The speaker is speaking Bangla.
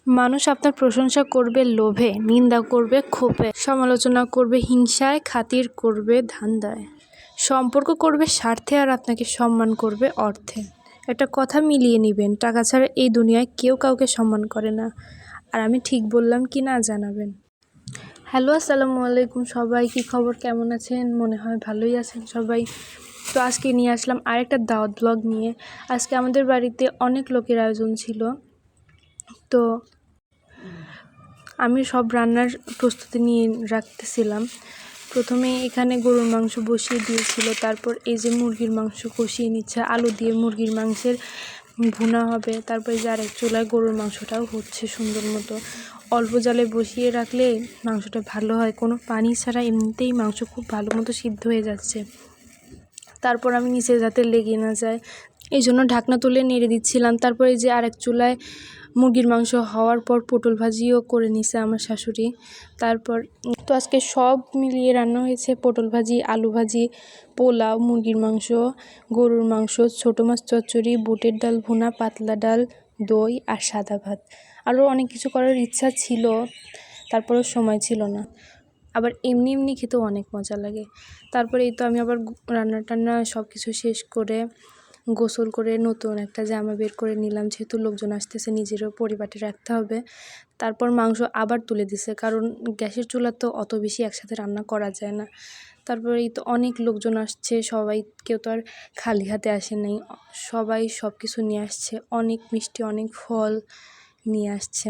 মানুষ আপনার প্রশংসা করবে লোভে, নিন্দা করবে ক্ষোভে, সমালোচনা করবে হিংসায়, খাতির করবে ধান্দায়, সম্পর্ক করবে স্বার্থে, আর আপনাকে সম্মান করবে অর্থে। একটা কথা মিলিয়ে নেবেন, টাকা ছাড়া এই দুনিয়ায় কেউ কাউকে সম্মান করে না। আর আমি ঠিক বললাম কি না জানাবেন। হ্যালো, আসসালামু আলাইকুম সবাই, কী খবর, কেমন আছেন? মনে হয় ভালোই আছেন সবাই। তো আজকে নিয়ে আসলাম আরেকটা দাওয়াত ব্লগ নিয়ে। আজকে আমাদের বাড়িতে অনেক লোকের আয়োজন ছিল, তো আমি সব রান্নার প্রস্তুতি নিয়ে রাখতেছিলাম। প্রথমে এখানে গরুর মাংস বসিয়ে দিয়েছিল, তারপর এই যে মুরগির মাংস কষিয়ে নিচ্ছে, আলু দিয়ে মুরগির মাংসের ভুনা হবে। তারপর এই যে আরেক চুলায় গরুর মাংসটাও হচ্ছে সুন্দর মতো। অল্প জালে বসিয়ে রাখলে মাংসটা ভালো হয়, কোনো পানি ছাড়া এমনিতেই মাংস খুব ভালো মতো সিদ্ধ হয়ে যাচ্ছে। তারপর আমি নিচে যাতে লেগে না যায় এই জন্য ঢাকনা তুলে নেড়ে দিচ্ছিলাম। তারপরে যে আরেক চুলায় মুরগির মাংস হওয়ার পর পটল ভাজিও করে নিছে আমার শাশুড়ি। তারপর তো আজকে সব মিলিয়ে রান্না হয়েছে পটল ভাজি, আলু ভাজি, পোলাও, মুরগির মাংস, গরুর মাংস, ছোটো মাছ চচ্চড়ি, বুটের ডাল ভুনা, পাতলা ডাল, দই আর সাদা ভাত। আরও অনেক কিছু করার ইচ্ছা ছিল, তারপরেও সময় ছিল না। আবার এমনি এমনি খেতেও অনেক মজা লাগে। তারপরে এই তো আমি আবার রান্না টান্না সব কিছু শেষ করে গোসল করে নতুন একটা জামা বের করে নিলাম, যেহেতু লোকজন আসতেছে, নিজেরও পরিপাটি রাখতে হবে। তারপর মাংস আবার তুলে দিছে, কারণ গ্যাসের চুলা তো অত বেশি একসাথে রান্না করা যায় না। তারপরে এই তো অনেক লোকজন আসছে, সবাই কেউ তো আর খালি হাতে আসে নাই, সবাই সব কিছু নিয়ে আসছে, অনেক মিষ্টি, অনেক ফল নিয়ে আসছে।